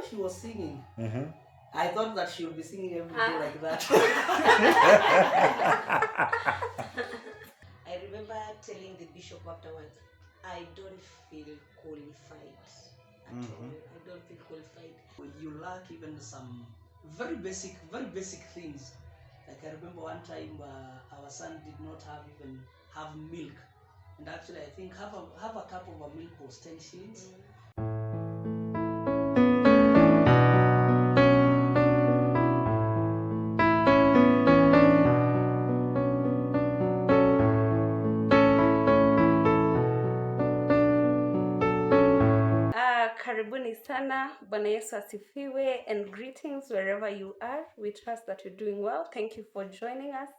she was singing. I thought that she would be singing every day like that. I remember telling the bishop afterwards, I don't feel qualified at all. I don't feel qualified. You lack even some very basic things. Like I remember one time our son did not have milk, and actually I think half a cup of a milk was 10 shillings. Karibuni sana, Bwana Yesu asifiwe, and greetings wherever you are. We trust that you're doing well. Thank you for joining us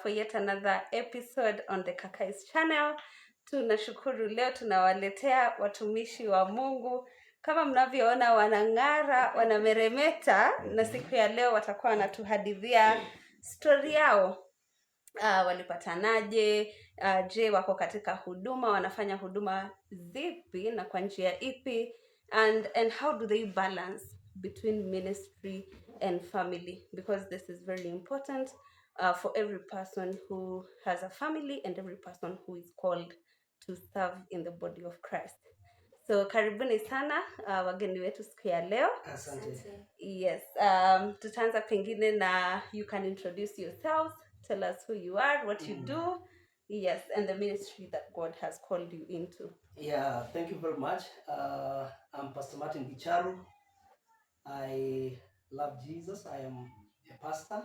for yet another episode on the Kakai's channel. Tunashukuru leo tunawaletea watumishi wa Mungu. Kama mnavyoona wanang'ara, wanameremeta, na siku ya leo watakuwa wanatuhadithia story yao. Walipatanaje, je wako katika huduma, wanafanya huduma zipi na kwa njia ipi, and how do they balance between ministry and family, because this is very important for every person who has a family and every person who is called to serve in the body of Christ. So karibuni sana wageni wetu siku ya leo. Asante. Yes, tutaanza pengine na you can introduce yourselves. Tell us who you are, what you do, yes, and the ministry that God has called you into. Yeah, thank you very much. I'm Pastor Martin Gicharu. I love Jesus. I am a pastor,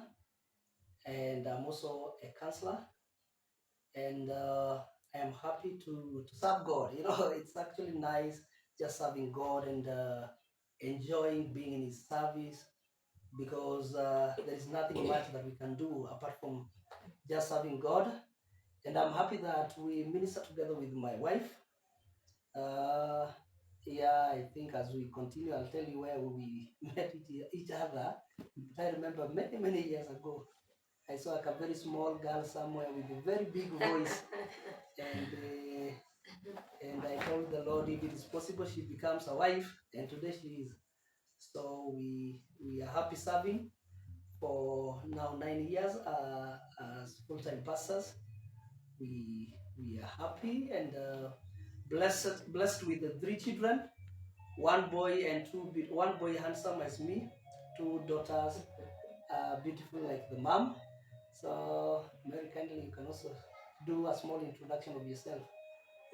and I'm also a counselor, and I am happy to serve God. You know, it's actually nice just serving God and enjoying being in His service, because there is nothing much that we can do apart from just serving God. And I'm happy that we minister together with my wife. Yeah, I think as we continue, I'll tell you where we met each other. I remember many years ago, I saw like a very small girl somewhere with a very big voice, and I told the Lord if it is possible she becomes a wife, and today she is. So we are happy serving for now 9 years as full-time pastors. We are happy and blessed with the 3 children, one boy handsome as me, 2 daughters beautiful like the mom. So Mary, kindly you can also do a small introduction of yourself.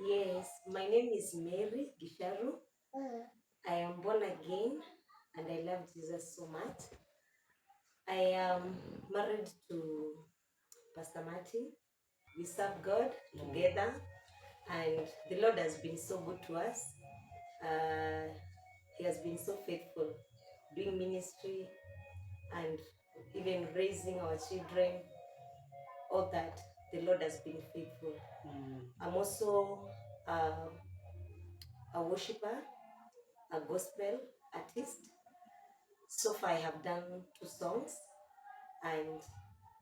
Yes, my name is Mary Gicharu. I am born again and I love Jesus so much. I am married to Pastor Martin. We serve God together, and the Lord has been so good to us. He has been so faithful doing ministry and even raising our children. All that, the Lord has been faithful. I'm also a worshiper, a gospel artist. So far I have done 2 songs, and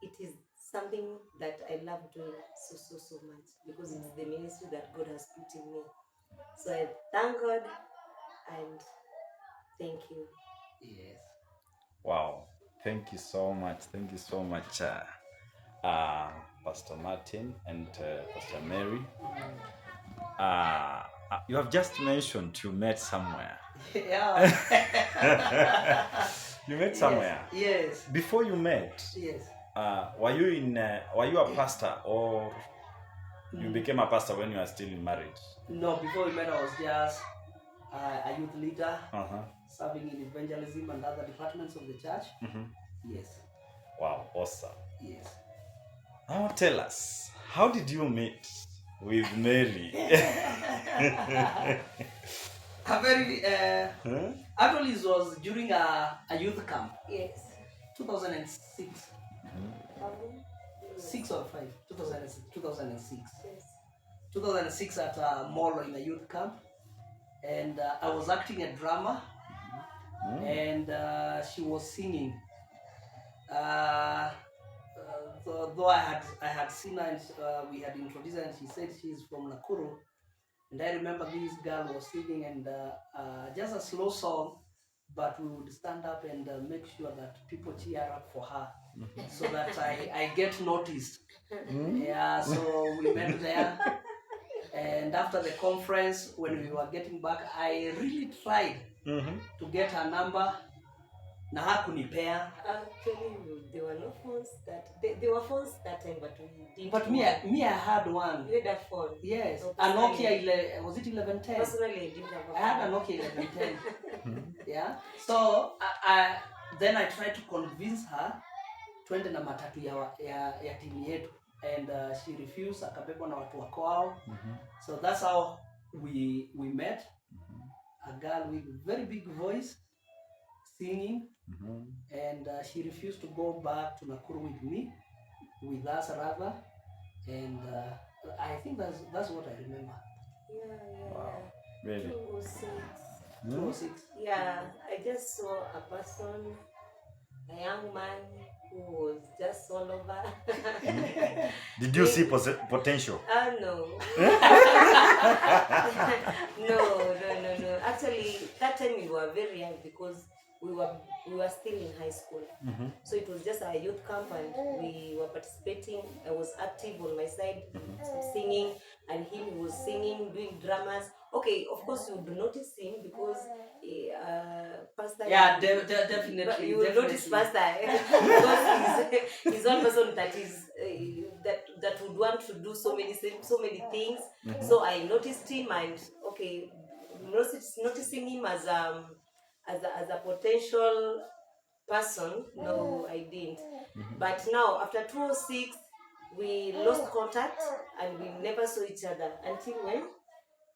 it is something that I love doing so much, because it's the ministry that God has put in me. So I thank God and thank you. Yes. Wow, thank you so much. Thank you so much, Pastor Martin and Pastor Mary. You have just mentioned you met somewhere. Yeah. You met somewhere. Yes. Before you met, Yes. were you a pastor, or you became a pastor when you were still in marriage? No, before we met, I was just a youth leader, serving in evangelism and other departments of the church. Yes. Wow, awesome. Yes. Now tell us, how did you meet with Nelly? Actually, it was during a youth camp. Yes. 2006. 6 or 5? 2006. Yes. 2006 at a mall in a youth camp, and I was acting a drama, and she was singing. Though I had seen her, and we had introduced her, and she said she's from Nakuru, and I remember this girl was singing, and just a slow song, but we would stand up and make sure that people cheer up for her, so that I get noticed. Yeah, so we met there, and after the conference, when we were getting back, I really tried to get her number. Na hakunipea. Actually, there were no phones that there were phones that time, but we didn't. But me, I had one. You had a phone? Yes, So a Nokia. Was it 1110? Personally, I didn't have a phone. I had a Nokia 1110. Yeah. So then I tried to convince her twende na matatu ya timu yetu, and she refused. Akabebwa na watu wako wao. So that's how we met. A girl with very big voice singing, and she refused to go back to Nakuru with us rather, and I think that's what I remember. Yeah. Wow. Really? 206. 206. Yeah, I just saw a person, a young man who was just all over. Did you see potential? No. No. Actually, that time we were very young because we were still in high school. So it was just a youth camp, and we were participating. I was active on my side, singing, and he was singing, doing dramas. Okay, of course you would notice him because Pastor. Yeah, definitely. You will notice Pastor because he's one person that is that would want to do so many things. So I noticed him, and okay, noticing him as a potential person. No, I didn't. But now after 206, we lost contact and we never saw each other until when?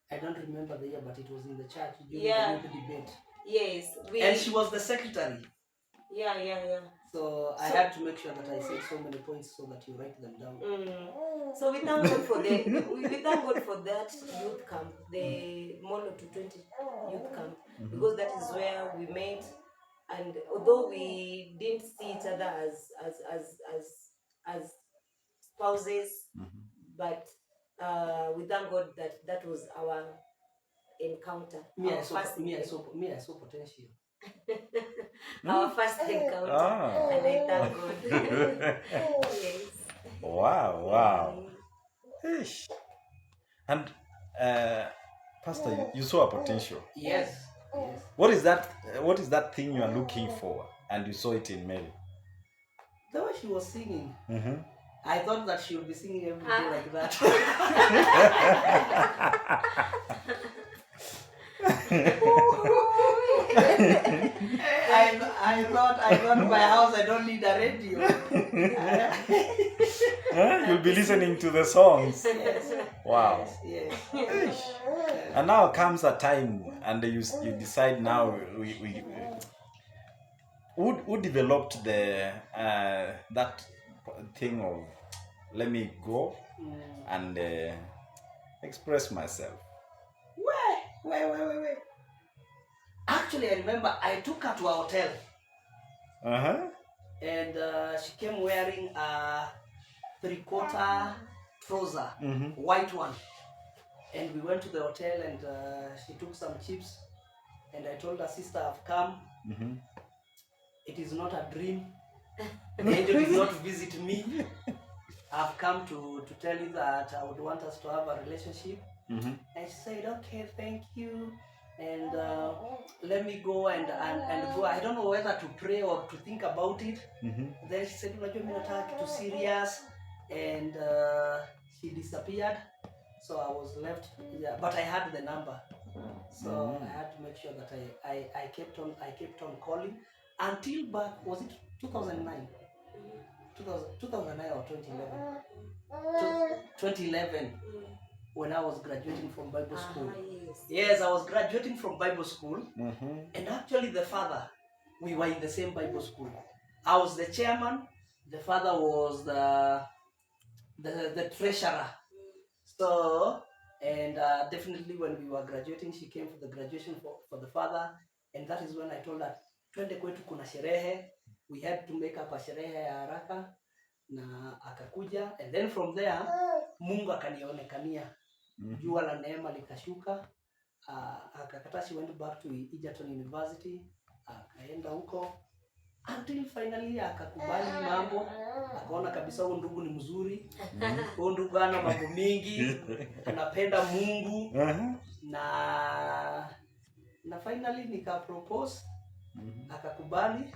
I don't remember the year, but it was in the church during the debate. Yes. And she was the secretary. Yeah. So I had to make sure that I said so many points so that you write them down. So we thank God for that youth camp, the Molo to 20 youth camp, because that is where we met. And although we didn't see each other as spouses, but we thank God that was our encounter. I saw potential. Our first encounter, and I thank God. Yes. Wow. Ish. And Pastor, you saw a potential. Yes. What is that thing you are looking for, and you saw it in Nelly? The way she was singing. I thought that she would be singing every day like that. I thought my house I don't need a radio. You'll be listening to the songs. Yes. Wow. Yes. And now comes a time, and you decide now who developed the that thing of let me go and express myself. Wait. Actually, I remember I took her to a hotel. And she came wearing a 3/4 trouser, white one. And we went to the hotel, and she took some chips. And I told her, sister, I've come. It is not a dream. Angel did not visit me. I've come to tell you that I would want us to have a relationship. And she said, okay, thank you. And let me go and go. I don't know whether to pray or to think about it. Then she said, unajua mimi nataka kitu serious. And she disappeared. So I was left. Yeah, but I had the number. So I had to make sure that I kept on calling until back, was it 2009? 2009 or 2011? 2011. When I was graduating from Bible school. Yes, I was graduating from Bible school. And actually the father, we were in the same Bible school. I was the chairman. The father was the treasurer. So, and definitely when we were graduating, she came for the graduation for the father. And that is when I told her, twende kwetu kuna sherehe. We had to make up a sherehe ya haraka. Na akakuja. And then from there, Mungu akanionekania. Jua la neema likashuka. Akakata, she went back to Egerton University. akaenda huko until finally akakubali mambo, akaona kabisa huyu ndugu ni mzuri, huyu ndugu ana mambo mingi, anapenda Mungu, na finally nika propose, akakubali,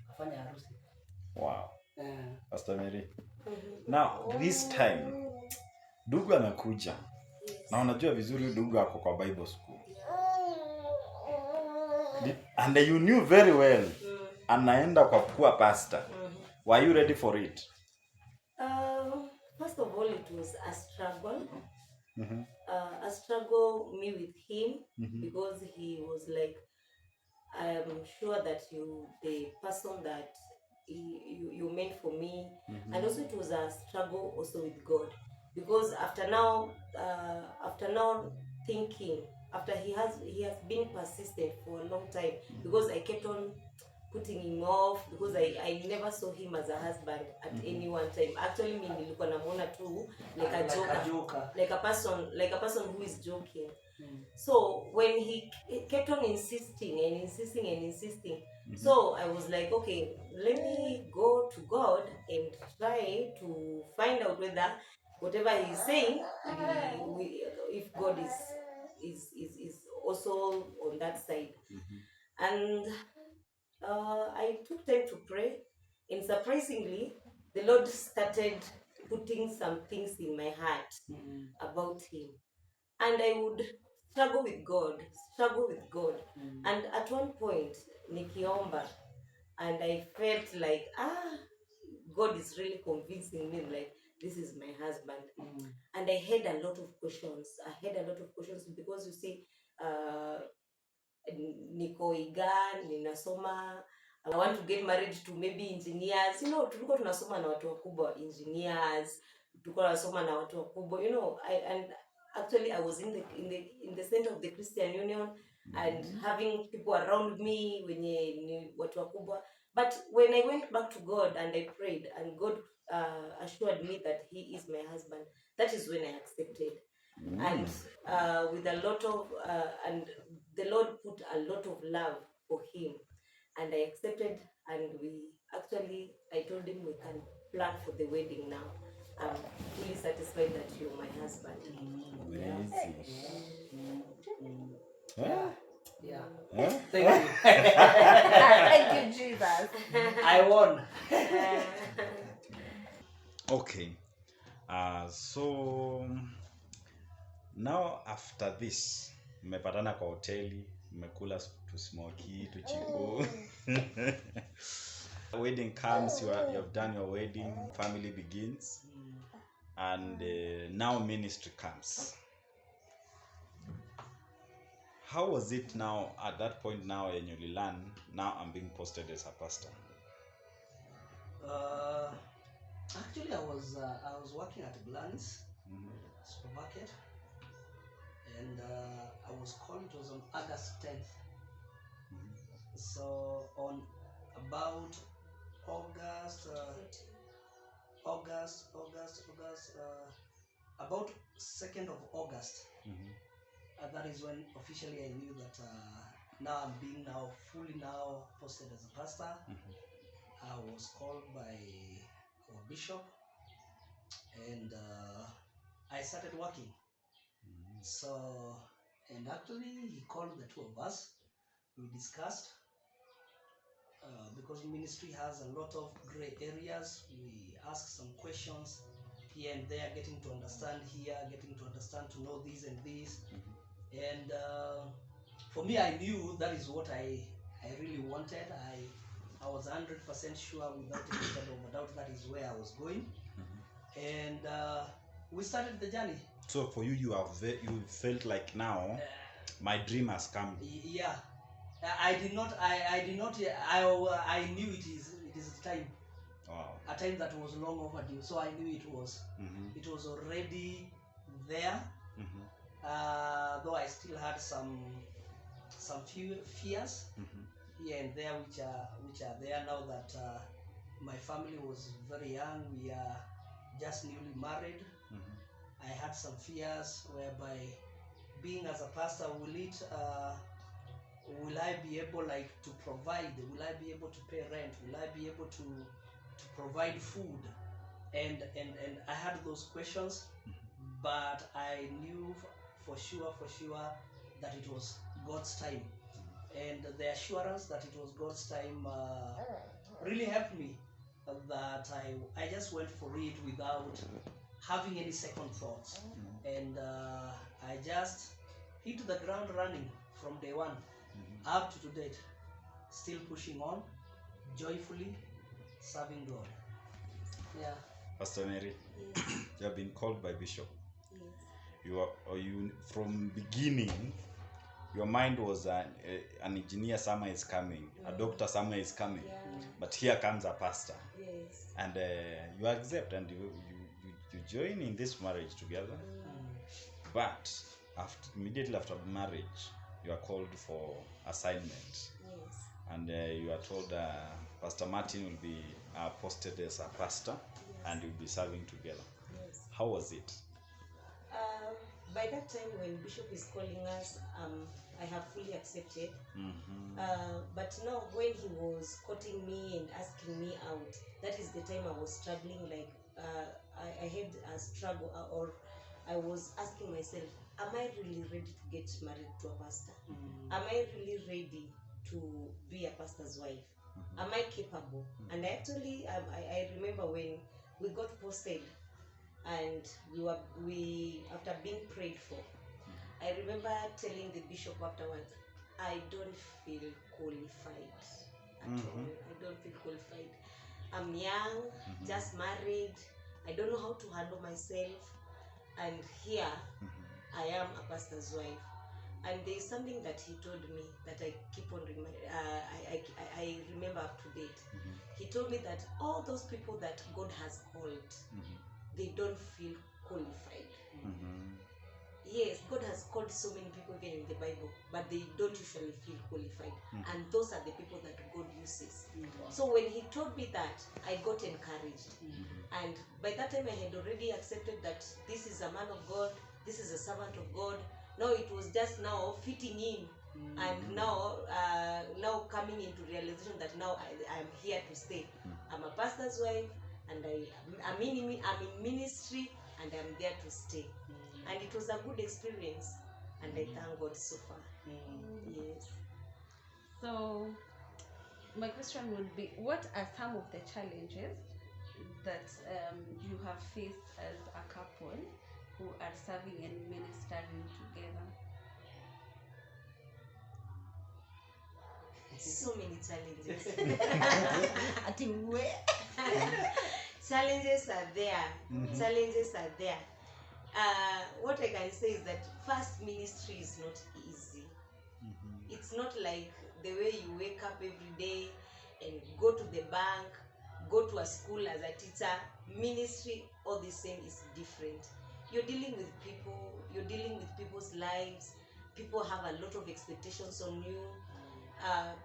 akafanya harusi. Wow. Pastor Mary. Now this time ndugu anakuja. Na unajua vizuri ndugu ako kwa Bible school. And you knew very well anaenda kwa kuwa pastor. Were you ready for it? First of all, it was a struggle. A struggle me with him, because he was like, I am sure that the person that you meant for me, and also it was a struggle also with God, because after now thinking, after he has been persistent for a long time, because I kept on putting him off, because I never saw him as a husband at any one time. Actually, me nilikuwa namuona tu like a joker, like a person who is joking. So when he kept on insisting, so I was like, okay, let me go to God and try to find out whether whatever he's saying, if God is also on that side. And I took time to pray, and surprisingly, the Lord started putting some things in my heart about him. And I would struggle with God. And at one point, nikiomba, and I felt like, God is really convincing me, like, this is my husband. And I had a lot of questions. Because you see, niko Igan, ninasoma, I want to get married to maybe engineers. You know, tulikuwa tunasoma na watu wakubwa, engineers, tulikuwa tunasoma na watu wakubwa. You know, actually I was in the center of the Christian Union, and having people around me wenye ni watu wakubwa. But when I went back to God and I prayed, and God assured me that he is my husband, that is when I accepted. And with a lot of and the Lord put a lot of love for him, and I accepted. And I told him we can plan for the wedding now. I'm fully satisfied that you're my husband. Amazing. Yeah. Thank you, Jesus. I won. Okay. So now after this, mmepatana kwa hoteli, mmekula to smoky, to chico. Wedding comes, you have done your wedding, family begins, and now ministry comes. How was it now at that point now when you learn, now I'm being posted as a pastor? Actually, I was working at Glance supermarket, and I was called. It was on August 10th. So on about about 2nd of August, that is when officially I knew that now I'm being fully posted as a pastor. I was called by our bishop, and I started working. So, and actually he called the two of us. We discussed, because ministry has a lot of gray areas. We asked some questions here and there, getting to understand to know this and this. And for me, I knew that is what I really wanted. I was 100% sure, without any shadow of a doubt, that is where I was going. And we started the journey. So for you, you felt like now my dream has come. Yeah, I did not. I knew it is a time. Wow. A time that was long overdue. So I knew it was. It was already there. Though I still had some few fears here and there, which are there now that my family was very young. We are just newly married. I had some fears whereby, being as a pastor, will it will I be able like to provide? Will I be able to pay rent? Will I be able to provide food? And I had those questions, but I knew for sure that it was God's time, and the assurance that it was God's time really helped me. That I just went for it without having any second thoughts, and I just hit the ground running from day one up to date, still pushing on, joyfully serving God. Yeah. Pastor Mary, Yes. you have been called by Bishop. Yes. You from beginning, your mind was an engineer somewhere is coming, a doctor somewhere is coming, Yeah. but here comes a pastor, Yes. and you accept and you join in this marriage together. But immediately after marriage, you are called for assignment. Yes. And you are told Pastor Martin will be posted as a pastor, and you'll be serving together. Yes. How was it? By that time when Bishop is calling us, I have fully accepted. But now when he was courting me and asking me out, that is the time I was struggling. Like I had a struggle, or I was asking myself, am I really ready to get married to a pastor? Am I really ready to be a pastor's wife? Am I capable? And actually, I remember when we got posted, and we after being prayed for, I remember telling the bishop afterwards, I don't feel qualified at all. I don't feel qualified. I'm young, just married. I don't know how to handle myself, and here I am a pastor's wife. And there is something that he told me that I keep on I remember up to date. He told me that all those people that God has called, they don't feel qualified. Yes, God has called so many people even in the Bible, but they don't usually feel qualified. And those are the people that God uses. So when he told me that, I got encouraged. And by that time I had already accepted that this is a man of God, this is a servant of God. Now it was just now fitting in, and now coming into realization that now I'm here to stay. I'm a pastor's wife, and I'm in ministry, and I'm there to stay. And it was a good experience, and I thank God so far. Yes. So my question would be, what are some of the challenges that you have faced as a couple who are serving and ministering together? So many challenges. Challenges are there. Challenges are there. What I can say is that first, ministry is not easy. It's not like the way you wake up every day and go to the bank, go to a school as a teacher. Ministry, all the same, is different. You're dealing with people, you're dealing with people's lives. People have a lot of expectations on you.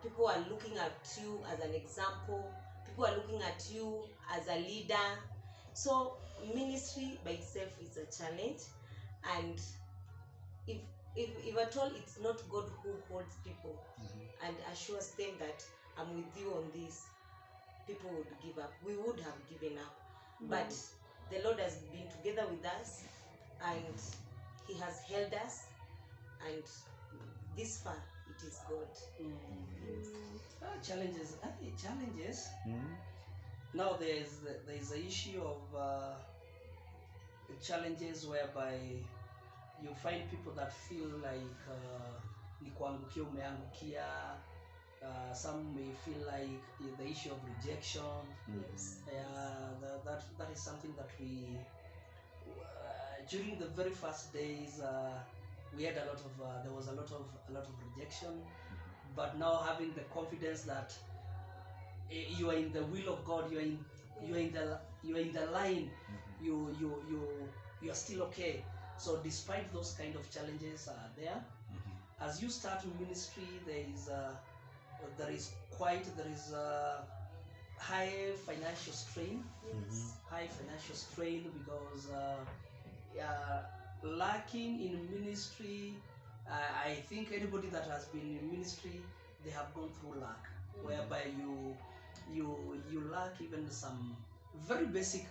People are looking at you as an example. People are looking at you as a leader. So ministry by itself is a challenge, and if at all it's not God who holds people and assures them that I'm with you on this, people would give up. We would have given up. But the Lord has been together with us, and he has held us, and this far it is God. Challenges. Now there's the issue of challenges whereby you find people that feel like ni kuangukia umeangukia. Some may feel like the issue of rejection. That is something that we during the very first days we had there was a lot of rejection. But now having the confidence that you are in the will of God, you are in the line, you are still okay. So despite those kind of challenges there, as you start ministry, there is high financial strain. High financial strain because lacking in ministry, I think anybody that has been in ministry, they have gone through lack, whereby you lack even some very basic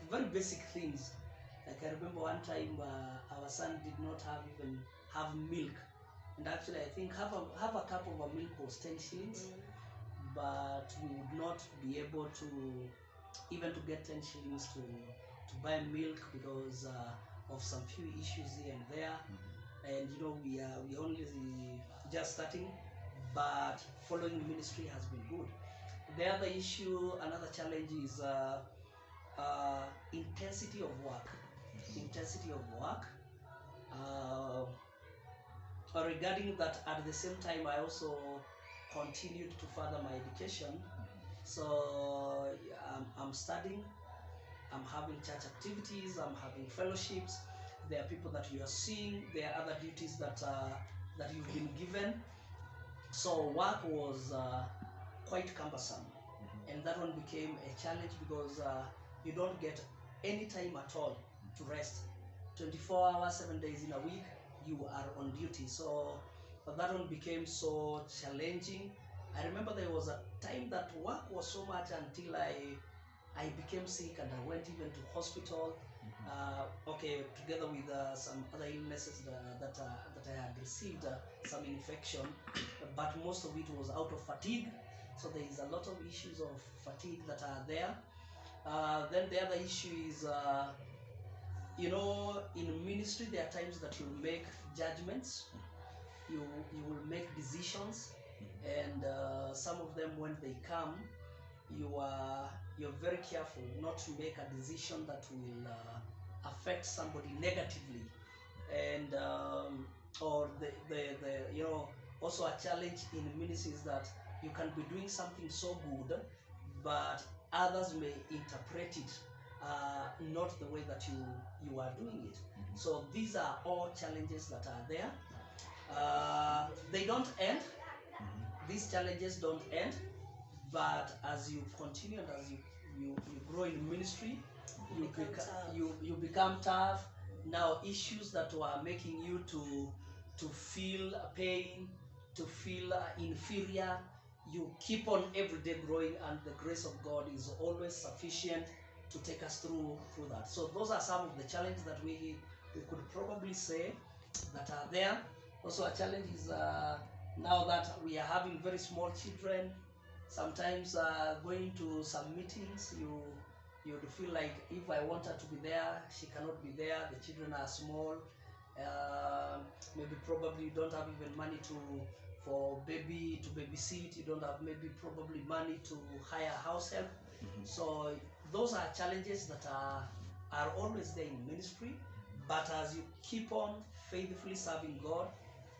things. Like I remember one time our son did not have milk, and actually I think half a cup of a milk was 10 shillings, but we would not be able to even to get 10 shillings to buy milk because of some few issues here and there. And you know, we only just starting, but following ministry has been good. The other issue, another challenge is intensity of work. Intensity of work. Regarding that, at the same time, I also continued to further my education. So I'm studying, I'm having church activities, I'm having fellowships. There are people that you are seeing. There are other duties that that you've been given. So work was quite cumbersome, and that one became a challenge because you don't get any time at all to rest. 24 hours, 7 days in a week, you are on duty. So that one became so challenging. I remember there was a time that work was so much until I became sick and I went even to hospital. Okay, together with some other illnesses that I had received, some infection, but most of it was out of fatigue. So there is a lot of issues of fatigue that are there. Then the other issue is, you know, in ministry there are times that you make judgments, you will make decisions, and some of them when they come, you're very careful not to make a decision that will affect somebody negatively, and or the you know, also a challenge in ministry is that you can be doing something so good, but others may interpret it not the way that you are doing it. So these are all challenges that are there. They don't end. These challenges don't end, but as you continue and as you grow in ministry, you become tough. Now issues that were making you to feel pain, to feel inferior, you keep on every day growing, and the grace of God is always sufficient to take us through that. So those are some of the challenges that we could probably say that are there. Also a challenge is now that we are having very small children, sometimes going to some meetings, you'd feel like if I want her to be there, she cannot be there. The children are small. Maybe probably you don't have even money for baby to babysit. You don't have maybe probably money to hire house help. So those are challenges that are always there in ministry. But as you keep on faithfully serving God,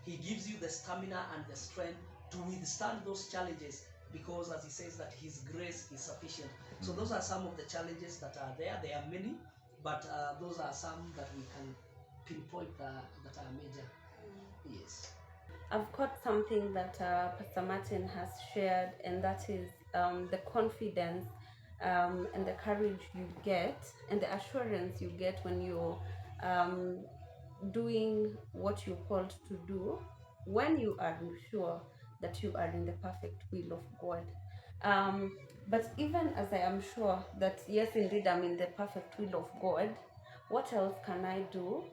He gives you the stamina and the strength to withstand those challenges, because as He says that His grace is sufficient. So those are some of the challenges that are there. There are many, but those are some that we can pinpoint that are major. Yes. I've caught something that Pastor Martin has shared, and that is the confidence and the courage you get and the assurance you get when you're doing what you're called to do, when you are sure that you are in the perfect will of God. But even as I am sure that, yes, indeed, I'm in the perfect will of God, what else can I do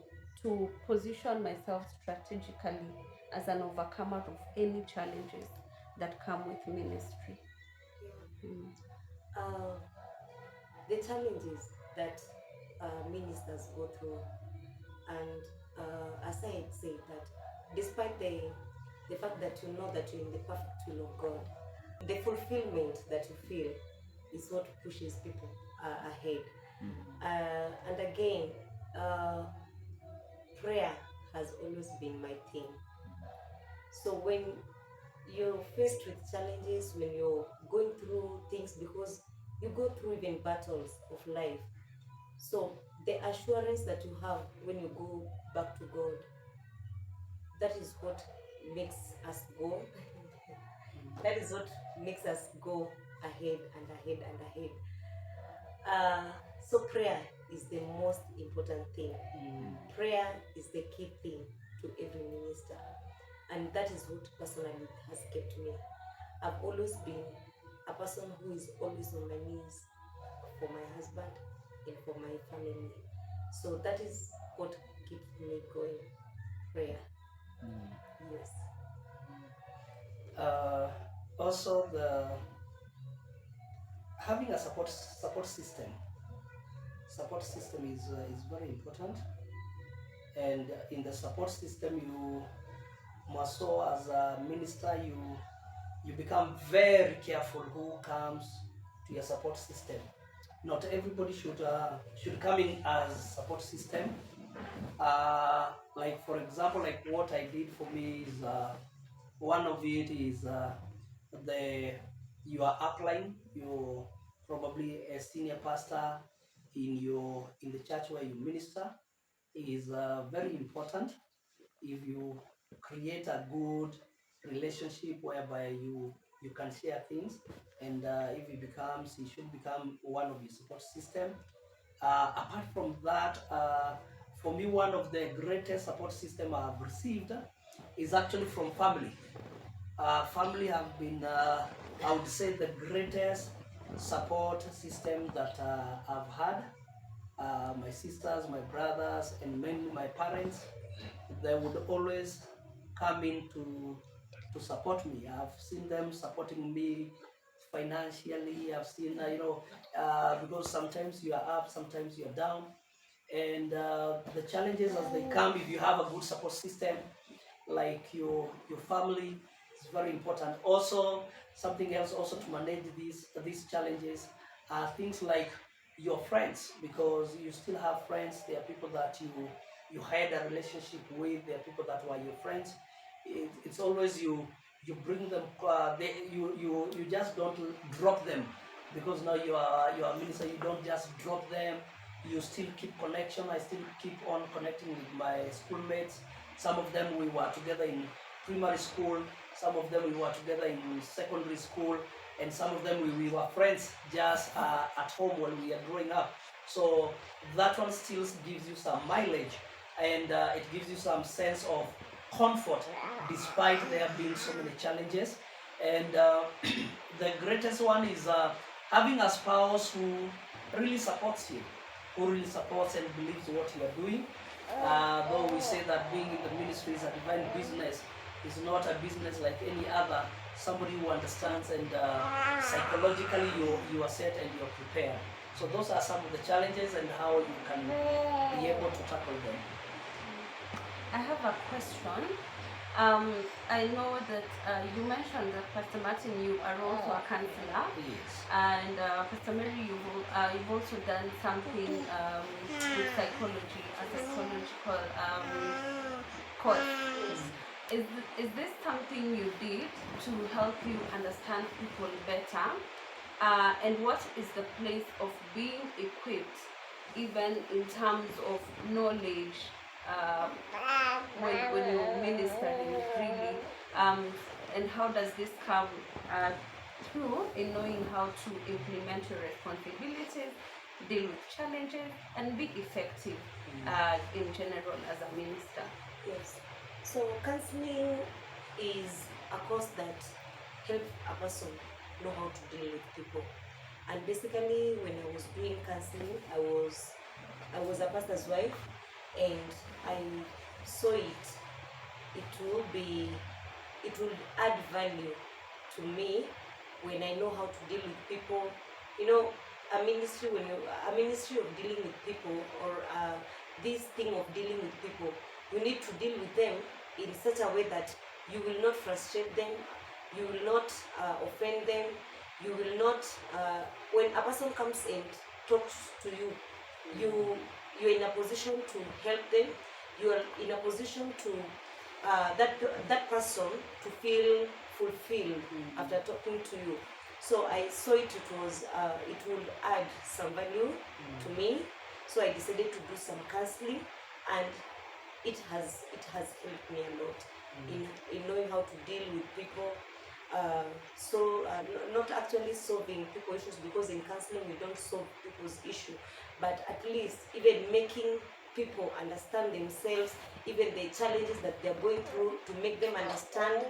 to position myself strategically as an overcomer of any challenges that come with ministry? Mm. The challenges that ministers go through, and as I had said, that despite the fact that you know that you're in the perfect will of God, the fulfillment that you feel is what pushes people ahead. And again, prayer has always been my thing. So when you're faced with challenges, when you're going through things, because you go through even battles of life, so the assurance that you have when you go back to God, that is what makes us go. That is what makes us go ahead and ahead and ahead. So prayer is the most important thing. Prayer is the key thing to every minister. and that is what personally has kept me. I've always been a person who is always on my knees for my husband and for my family. So that is what keeps me going. Prayer. Yes. Uh, Also, the having a support system is very important. And in the support system, you must, so as a minister, you become very careful who comes to your support system. Not everybody should come in as support system. Like for example, like what I did for me is, one of it is, the your upline. You probably a senior pastor in the church where you minister is very important. If you create a good relationship whereby you can share things, and if he should become one of your support system. Apart from that, for me, one of the greatest support system I've received is actually from family. Family have been, I would say, the greatest support system that I've had. My sisters, my brothers, and mainly my parents, they would always come in to support me. I've seen them supporting me financially. I've seen, because sometimes you are up, sometimes you're down, and the challenges as they come, if you have a good support system like your family, is very important. Also, something else also to manage these challenges are things like your friends, because you still have friends. There are people that you had a relationship with. There are people that were your friends. It's always you bring them. You just don't drop them, because now you are a minister. You don't just drop them. You still keep connection. I still keep on connecting with my schoolmates. Some of them we were together in primary school. Some of them we were together in secondary school, and some of them we were friends just at home when we are growing up. So that one still gives you some mileage, and it gives you some sense of comfort despite there being so many challenges. And the greatest one is having a spouse who really supports you, who really supports and believes what you are doing. Though we say that being in the ministry is a divine business, is not a business like any other. Somebody who understands, and psychologically you are set and you're prepared. So those are some of the challenges and how you can be able to tackle them. I have a question. I know that you mentioned that Pastor Martin, you are also a counselor, Yes. and Pastor Mary, you've also done something with psychology, a psychological course. Is this something you did to help you understand people better? And what is the place of being equipped, even in terms of knowledge, when you're ministering really, and how does this come through in knowing how to implement your responsibilities, deal with challenges, and be effective in general as a minister? Yes. So counseling is a course that helps a person know how to deal with people. And basically, when I was doing counseling, I was a pastor's wife, and I saw it. It will add value to me when I know how to deal with people. You know, a ministry of dealing with people, or this thing of dealing with people, you need to deal with them in such a way that you will not frustrate them, you will not offend them, you will not. When a person comes and talks to you, you're in a position to help them. You are in a position to that person to feel fulfilled after talking to you. So I saw it would add some value to me. So I decided to do some counseling, and it has helped me a lot in knowing how to deal with people. Not actually solving people's issues, because in counseling we don't solve people's issue, but at least even making people understand themselves, even the challenges that they're going through, to make them understand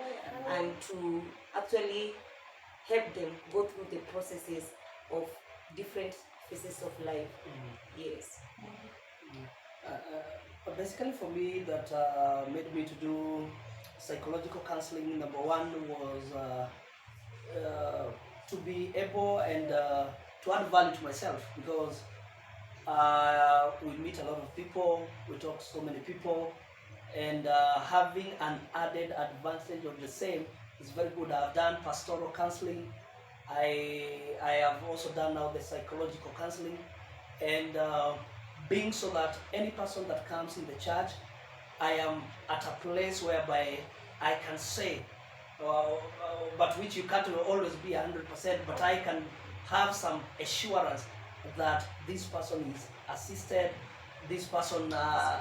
and to actually help them go through the processes of different phases of life. Yes. Basically, for me, that made me to do psychological counseling. Number one was to be able and to add value to myself, because we meet a lot of people, we talk to so many people, and having an added advantage of the same is very good. I've done pastoral counseling. I have also done now the psychological counseling, and being so that any person that comes in the church, I am at a place whereby I can say, but which you can't always be 100%, but I can have some assurance that this person is assisted, this person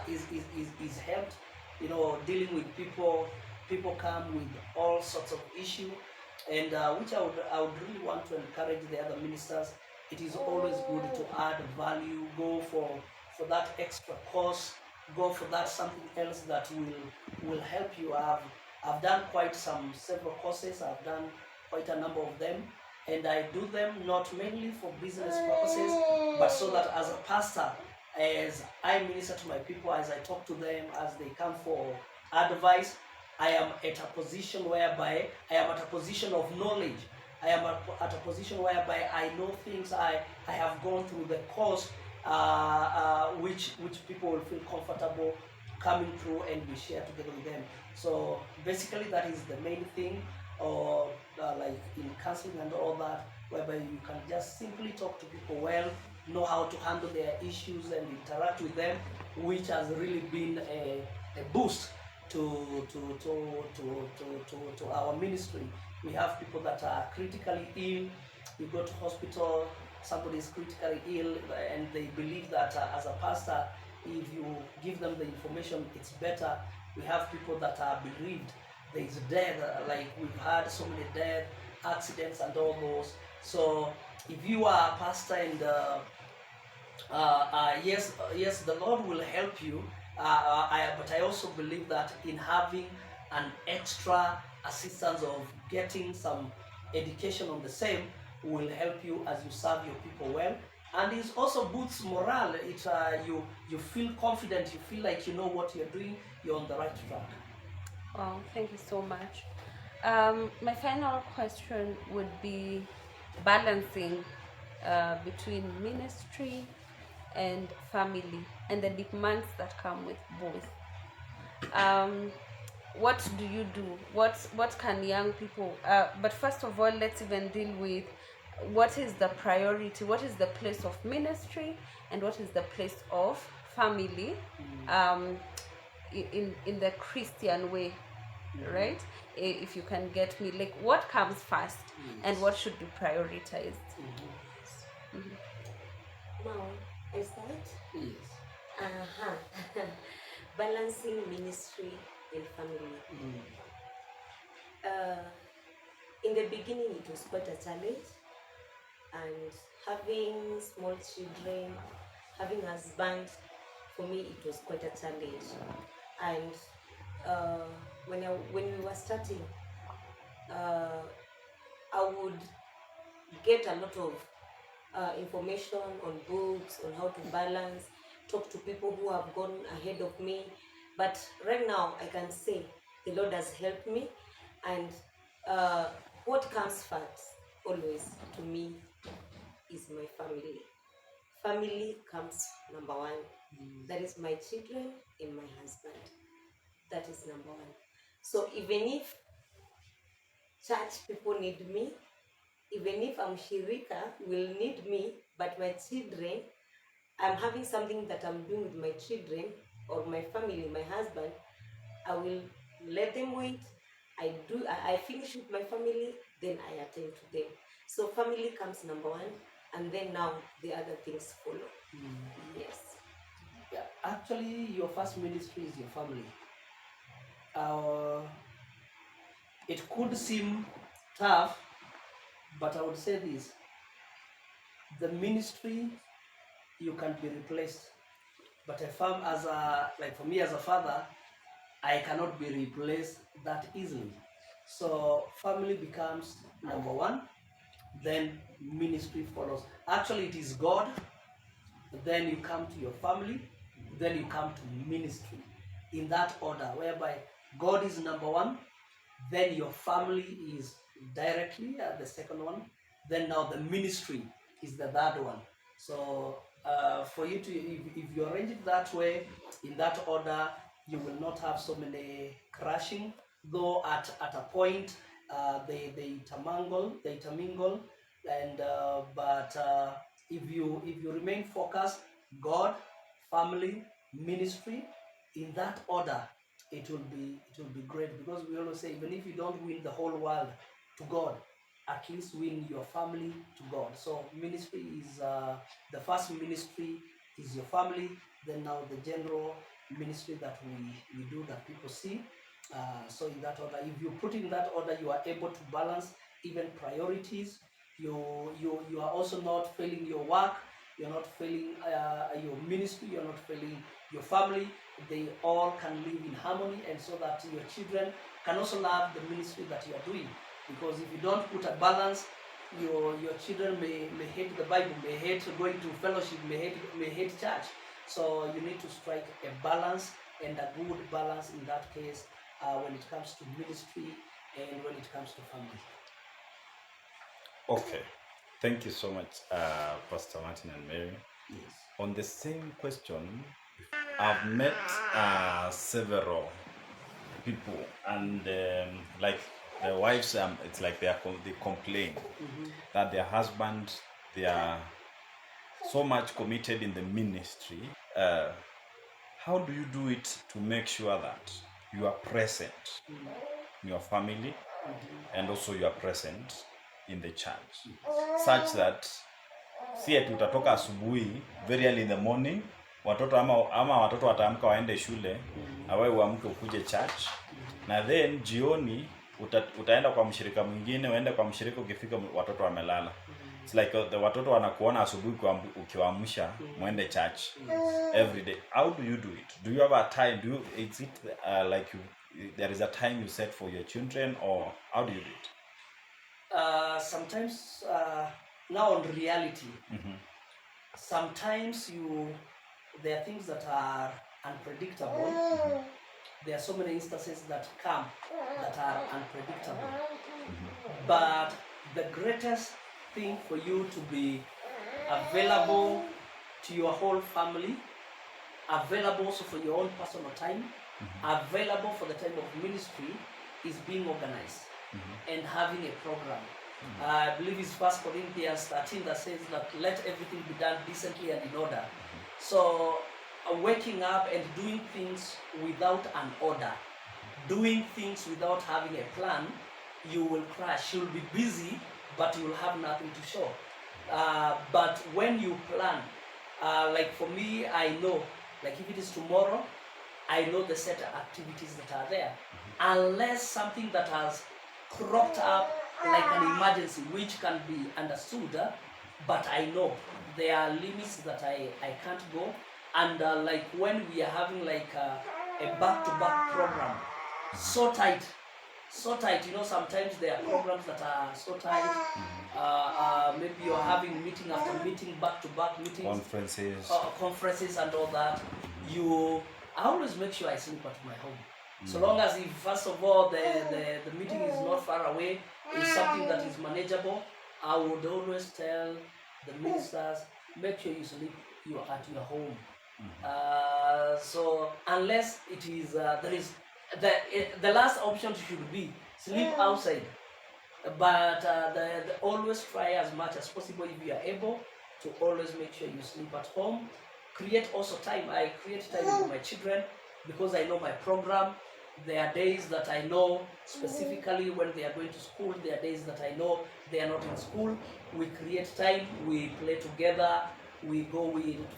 is helped. You know, dealing with people, people come with all sorts of issue, and which I would really want to encourage the other ministers. It is always good to add value, go for that extra course, go for that something else that will help you. I've done quite several courses. I've done quite a number of them, and I do them not mainly for business purposes, but so that as a pastor, as I minister to my people, as I talk to them, as they come for advice, I am at a position whereby I am at a position of knowledge. I am at a position whereby I know things. I have gone through the course, which people will feel comfortable coming through, and we share together with them. So basically, that is the main thing, or like in counseling and all that, whereby you can just simply talk to people well, know how to handle their issues and interact with them, which has really been a boost to our ministry. We have people that are critically ill. You go to hospital, somebody is critically ill, and they believe that as a pastor, if you give them the information, it's better. We have people that are bereaved. There is death, like we've had so many death, accidents, and all those. So if you are a pastor and yes, the Lord will help you. But I also believe that in having an extra assistance of getting some education on the same will help you as you serve your people well, and it also boosts morale. It you feel confident, you feel like you know what you're doing, you're on the right track. Wow, thank you so much. My final question would be balancing between ministry and family and the demands that come with both. What do you do? What can young people? But first of all, let's even deal with what is the priority, what is the place of ministry, and what is the place of family, in the Christian way, right? If you can get me, like, what comes first, and what should be prioritized? Now, I start. Yes. Balancing ministry and family. In the beginning, it was quite a challenge, and having small children, having a husband, for me it was quite a challenge. And when we were starting, I would get a lot of information on books on how to balance, talk to people who have gone ahead of me. But right now I can say the Lord has helped me, and what comes first always to me is my family. Family comes number one. That is my children and my husband. That is number one. So even if church people need me, even if Shirika will need me, but my children, I'm having something that I'm doing with my children or my family, my husband, I will let them wait. I finish with my family, then I attend to them. So family comes number one, and then now the other things follow. Yes. Yeah, actually, your first ministry is your family. It could seem tough, but I would say this: the ministry, you can be replaced. But as a, like for me as a father, I cannot be replaced that easily. So family becomes number one, then ministry follows. Actually, it is God, then you come to your family, then you come to ministry, in that order, whereby God is number one, then your family is directly the second one, then now the ministry is the third one. So for you to, if you arrange it that way, in that order, you will not have so many crashing, though at a point they intermingle, and but if you remain focused, God, family, ministry, in that order, it will be great, because we always say, even if you don't win the whole world to God, at least win your family to God. So ministry is the first ministry is your family, then now the general ministry that we do that people see. So in that order, if you put in that order, you are able to balance even priorities. You are also not failing your work, you're not failing your ministry, you're not failing your family. They all can live in harmony, and so that your children can also love the ministry that you are doing. Because if you don't put a balance, your children may hate the Bible, may hate going to fellowship, may hate church. So you need to strike a balance, and a good balance in that case, when it comes to ministry and when it comes to family. Okay, thank you so much, Pastor Martin and Mary. Yes. On the same question, I've met several people, and like the wives, it's like they complain that their husband, they are so much committed in the ministry. How do you do it to make sure that you are present in your family and also you are present in the church, such that si ati utatoka asubuhi very early in the morning, watoto ama watoto wataamka waende shule, na wewe uamke ukuje church, na then jioni utaenda kwa mshirika mwingine, uende kwa mshirika, ukifika watoto wamelala. It's like the watoto wanakuona asubuhi ukiwaamsha muende church every day. How do you do it? Do you have a time? Is it like there is a time you set for your children, or how do you do it? Sometimes now on reality, sometimes there are things that are unpredictable. There are so many instances that come that are unpredictable. But the greatest thing for you to be available to your whole family, available also for your own personal time, available for the time of ministry, is being organized and having a program. I believe it's 1 Corinthians 13 that says that let everything be done decently and in order. So waking up and doing things without an order, doing things without having a plan, you will crash. You'll be busy, but you will have nothing to show. But when you plan, like for me, I know, like if it is tomorrow, I know the set activities that are there. Unless something that has cropped up like an emergency, which can be understood, but I know there are limits that I can't go. And like when we are having like a back-to-back program, so tight, sometimes there are programs that are so tight. Maybe you're having meeting after meeting, back-to-back meetings, conferences and all that. I always make sure I sleep at my home. So long as if first of all the meeting is not far away, it's something that is manageable, I would always tell the ministers, make sure you sleep at your home. So unless it is there is the last option should be sleep outside, but the always try as much as possible, if you are able, to always make sure you sleep at home. Create also time. I create time with my children because I know my program. There are days that I know specifically when they are going to school. There are days that I know they are not in school. We create time. We play together. We go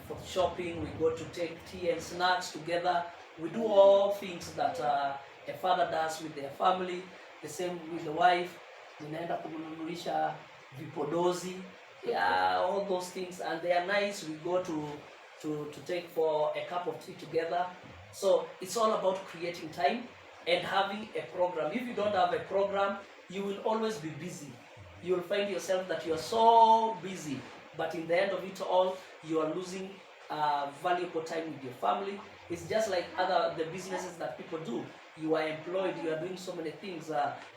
for shopping. We go to take tea and snacks together. We do all things that a father does with their family. The same with the wife. Ninaenda kumnunulisha vipodozi. Yeah, all those things, and they are nice. We go to to take for a cup of tea together. So it's all about creating time and having a program. If you don't have a program, you will always be busy. You will find yourself that you are so busy, but in the end of it all, you are losing valuable time with your family. It's just like the businesses that people do. You are employed, you are doing so many things,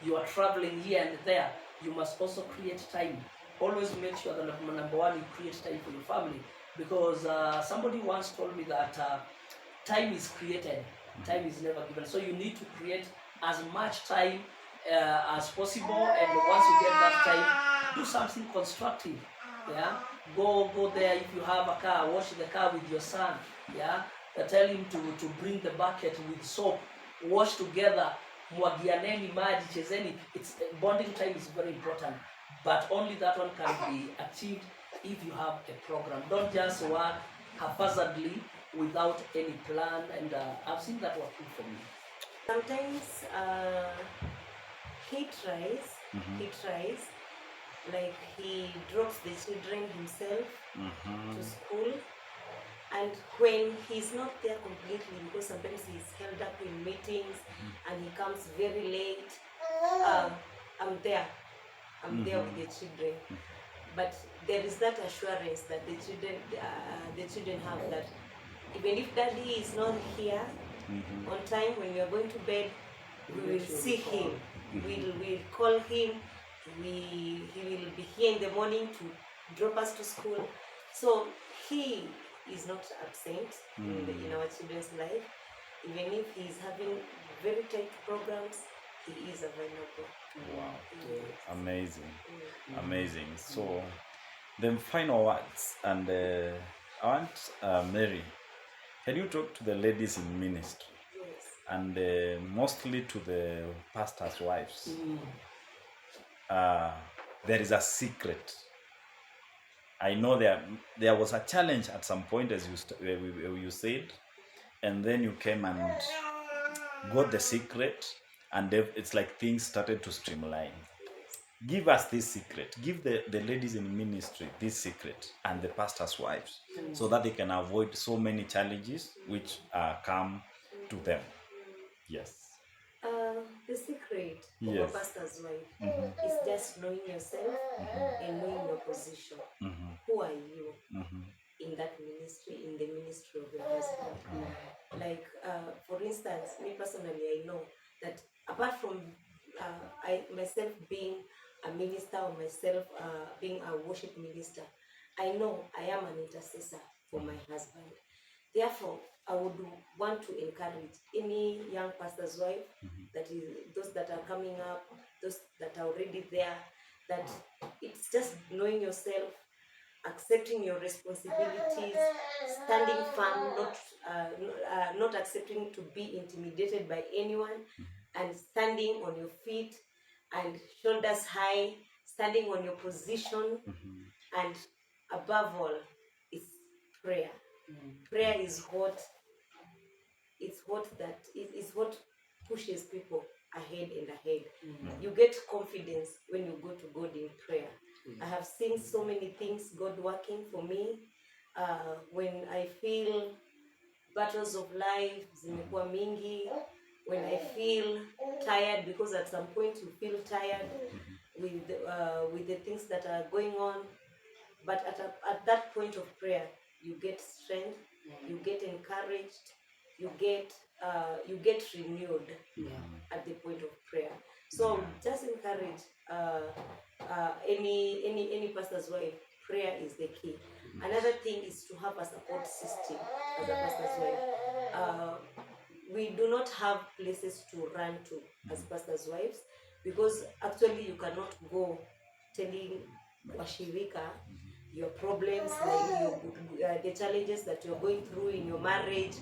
you are traveling here and there. You must also create time. Always make sure that number one, you create time for your family, because somebody once told me that time is created, time is never given. So you need to create as much time as possible, and once you get that time, do something constructive. Yeah, go there. If you have a car, wash the car with your son. Yeah, tell him to bring the bucket with soap, wash together, mwagianeni maji, chezeni. It's bonding time is very important, but only that one can be achieved if you have a program. Don't just work haphazardly without any plan, and I've seen that working for me. Sometimes he tries, like he drops the children himself to school, and when he's not there completely, because sometimes he's held up in meetings and he comes very late, I'm there with the children. But there is that assurance that the children have, that even if daddy is not here on time, when we are going to bed, we will see him. We'll call him. He will be here in the morning to drop us to school. So he is not absent in our children's life. Even if he is having very tight programs, he is available. Wow. Amazing. Amazing. So, the final words, and I want Mary, can you talk to the ladies in ministry? Yes. And mostly to the pastors' wives? There is a secret. I know there was a challenge at some point, as you said, and then you came and got the secret, and it's like things started to streamline. Give us this secret. Give the ladies in ministry this secret, and the pastors' wives, so that they can avoid so many challenges which come to them. Yes. The secret of Yes. a pastor's wife is just knowing yourself and knowing your position. Who are you in that ministry, in the ministry of your husband? Like, for instance, me personally, I know that apart from I myself being a minister, or myself being a worship minister, I know I am an intercessor for my husband. Therefore, I would want to encourage any young pastor's wife, that is those that are coming up, those that are already there, that it's just knowing yourself, accepting your responsibilities, standing firm, not accepting to be intimidated by anyone, and standing on your feet and shoulders high, standing on your position, and above all, it's prayer. Prayer is what pushes people ahead and ahead. You get confidence when you go to God in prayer. I have seen so many things God working for me. When I feel battles of life zimekuwa mingi, when I feel tired, because at some point you feel tired with the things that are going on, but at that point of prayer, you get strength, you get encouraged, you get renewed at the point of prayer. So just encourage any pastor's wife. Prayer is the key. Another thing is to have a support system as a pastor's wife. We do not have places to run to as pastor's wives, because actually you cannot go telling washirika your problems, like the challenges that you're going through in your marriage,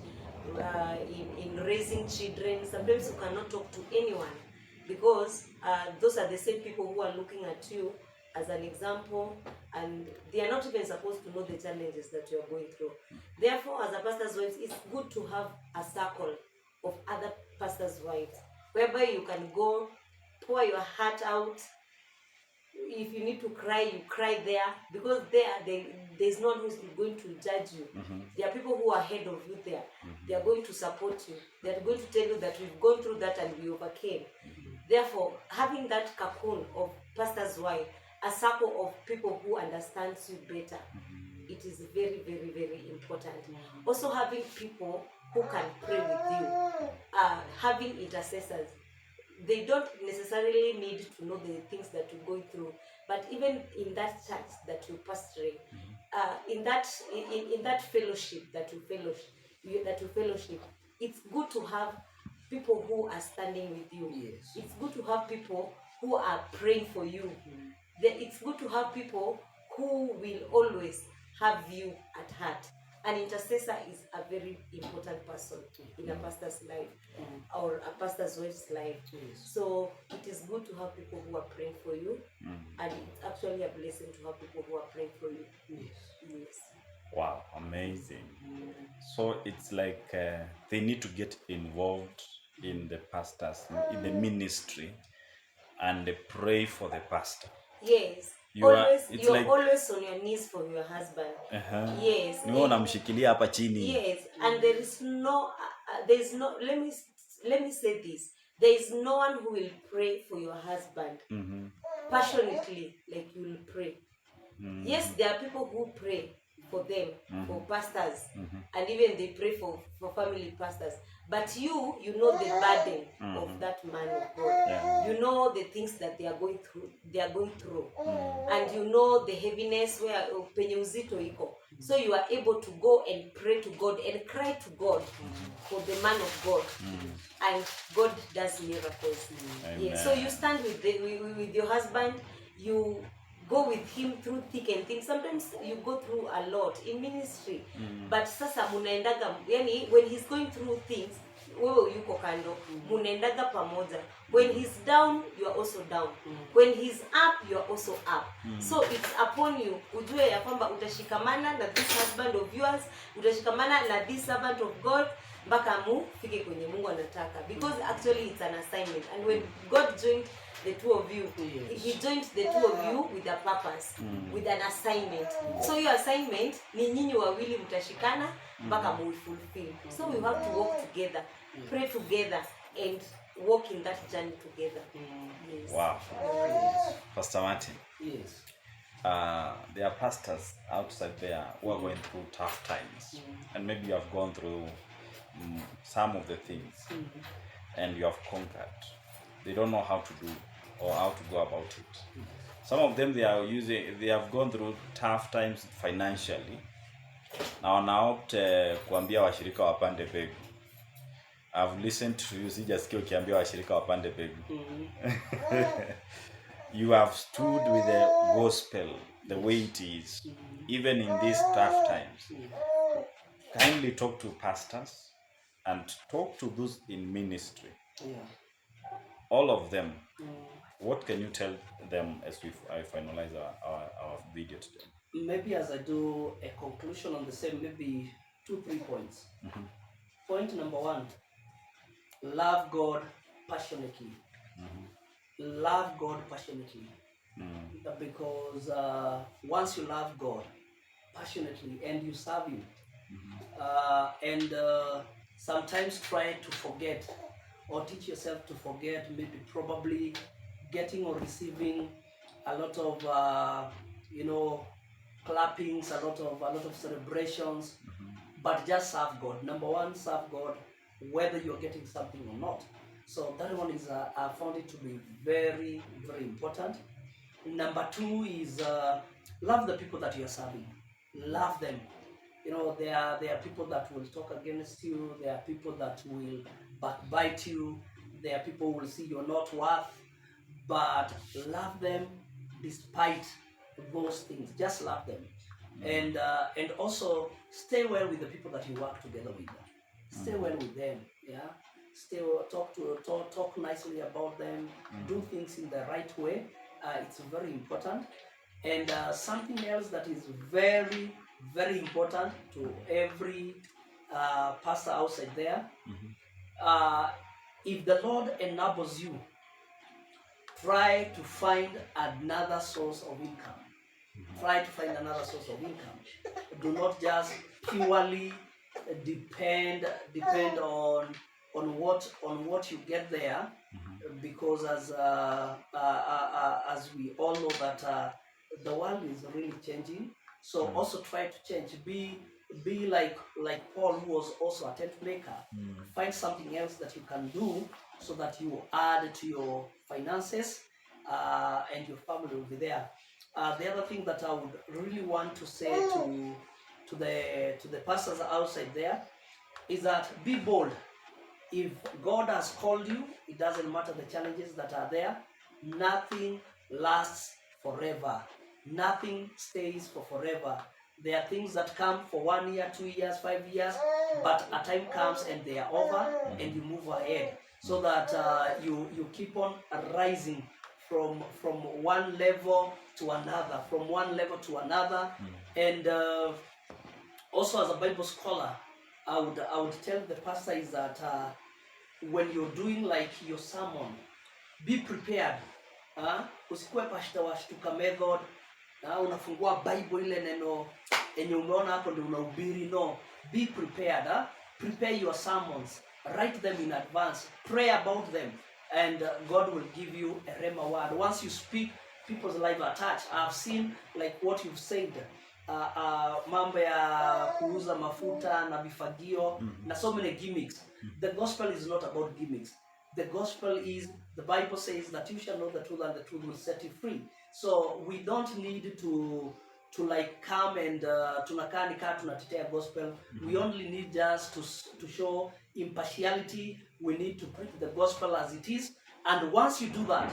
in raising children. Sometimes you cannot talk to anyone, because those are the same people who are looking at you as an example, and they are not even supposed to know the challenges that you are going through. Therefore, as a pastor's wife, it's good to have a circle of other pastors' wives, whereby you can go pour your heart out. If you need to cry, you cry there, because there there's no one who's going to judge you. There are people who are ahead of you there. They are going to support you. They are going to tell you that we've gone through that and we overcame. Therefore, having that cocoon of pastor's wife, a circle of people who understands you better, it is very, very, very important. Also having people who can pray with you, having intercessors. They don't necessarily need to know the things that you're going through, but even in that church that you're pastoring, in that fellowship that you fellowship, it's good to have people who are standing with you. Yes. It's good to have people who are praying for you. It's good to have people who will always have you at heart. An intercessor is a very important person in a pastor's life or a pastor's wife's life. Yes. So it is good to have people who are praying for you, and it's actually a blessing to have people who are praying for you. Yes. Wow, amazing. So it's like they need to get involved in the pastors, in the ministry, and they pray for the pastor. Yes. You're always on your knees for your husband. Yes. Niwe unamshikilia hapa chini. Yes, and there is no let me say this. There is no one who will pray for your husband passionately like you will pray. Yes, there are people who pray for them, for pastors, and even they pray for family pastors. But you know the burden of that man of God. Yeah. You know the things that they are going through. And you know the heaviness where penye uzito iko. So you are able to go and pray to God and cry to God for the man of God. And God does miracles. Yes. So you stand with your husband, you go with him through thick and thin. Sometimes you go through a lot in ministry. But sasa munaendaga, yani when he's going through things, wewe yuko kando, munaendaga pamoja. When he's down, you are also down. When he's up, you are also up. So it's upon you. Ujue ya kwamba utashikamana na this husband of yours, utashikamana na this servant of God, mpaka mufike kwenye Mungu anataka. Because actually it's an assignment. And when God joined the two of you, he joined the two of you with a purpose, with an assignment. So your assignment ni nyinyi wawili mtashikana mpaka fulfill. So we have to walk together, pray together, and walk in that journey together. Yes. Wow. Yes. Pastor Martin. Yes. There are pastors outside there who are going through tough times, and maybe you have gone through some of the things, and you have conquered. They don't know how to do or how to go about it. Some of them they have gone through tough times financially. Na wanaopt kuambia washirika wapande mbegu. I've listened to you, sijasikia ukiambia washirika wapande mbegu. You have stood with the gospel the way it is, even in these tough times. Kindly talk to pastors and talk to those in ministry. All of them. What can you tell them as I finalize our video today? Maybe as I do a conclusion on the same, maybe 2-3 points. Point number 1, love God passionately. Love God passionately. Because once you love God passionately and you serve Him, and sometimes try to forget or teach yourself to forget, maybe probably getting or receiving a lot of clappings, a lot of celebrations, but just serve God. Number 1, serve God whether you're getting something or not. So that one is I found it to be very, very important. Number 2 is love the people that you're serving. Love them. There are people that will talk against you. There are people that will backbite you. There are people who will see you're not worth. But love them despite those things. Just love them. And also stay well with the people that you work together with. Stay well with them. Yeah. Talk nicely about them. Do things in the right way. It's very important. And something else that is very, very important to every pastor outside there, if the Lord enables you, try to find another source of income. try to find another source of income. Do not just purely depend on what you get there, because as we all know that the world is really changing. So also try to change. Be like Paul, who was also a tent maker. Find something else that you can do so that you add to your finances, and your family will be there. The other thing that I would really want to say to the pastors outside there is that be bold. If God has called you, it doesn't matter the challenges that are there. Nothing lasts forever. Nothing stays for forever. There are things that come for 1 year, 2 years, 5 years, but a time comes and they are over, and you move ahead, so that you keep on rising from one level to another, and also as a Bible scholar, I would tell the pastor is that when you're doing like your sermon, be prepared. Usikuwe washtuka method, unafungua Bible ile neno enye umeona hapo ndio unahubiri. No, be prepared. Prepare your sermons, write them in advance, pray about them, and God will give you a rhema word. Once you speak, people's lives are touched. I've seen like what you've said, mambo ya kuuza mafuta na vifagio na so many gimmicks. The gospel is not about gimmicks. The gospel is, the Bible says that you shall know the truth and the truth will set you free. So we don't need to like come and tunakaa nikaa tunatetea gospel. We only need just to show impartiality. We need to preach the gospel as it is, and once you do that,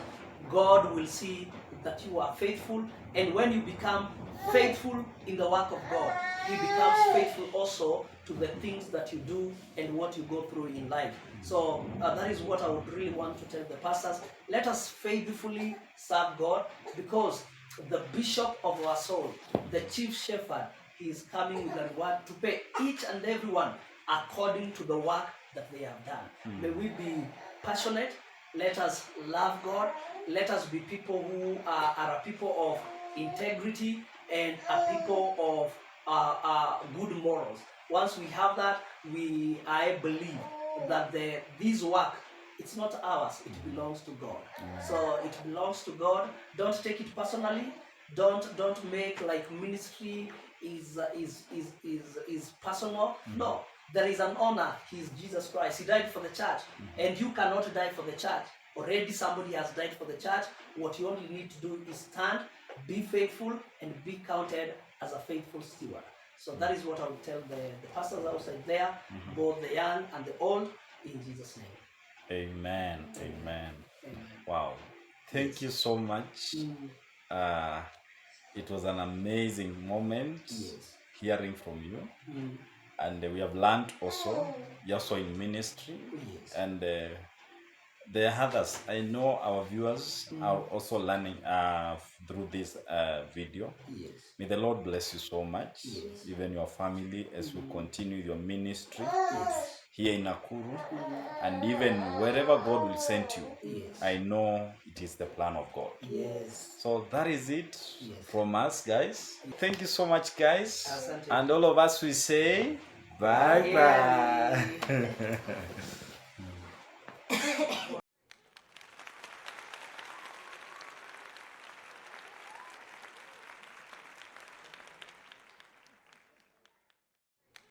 God will see that you are faithful, and when you become faithful in the work of God, He becomes faithful also to the things that you do and what you go through in life. So that is what I would really want to tell the pastors. Let us faithfully serve God, because the bishop of our soul, the chief shepherd, is coming with a reward to pay each and every one according to the work that they have done. May we be passionate. Let us love God. Let us be people who are a people of integrity and a people of good morals. Once we have that, I believe that this work, it's not ours, it belongs to God. So it belongs to God. Don't take it personally. Don't make like ministry is personal. No, there is an honor. He is Jesus Christ. He died for the church, and you cannot die for the church. Already somebody has died for the church. What you only need to do is stand, be faithful, and be counted as a faithful steward. So that is what I will tell the pastors outside there, both the young and the old, in Jesus' name. Amen. Amen. Wow. Thank you so much. It was an amazing moment hearing from you. And we have learned also, you're also in ministry. And there are others. I know our viewers are also learning through this video. May the Lord bless you so much, even your family, as you continue your ministry here in Nakuru, and even wherever God will send you. I know it is the plan of God. So that is it from us, guys. Thank you so much, guys. And all of us, we say bye-bye.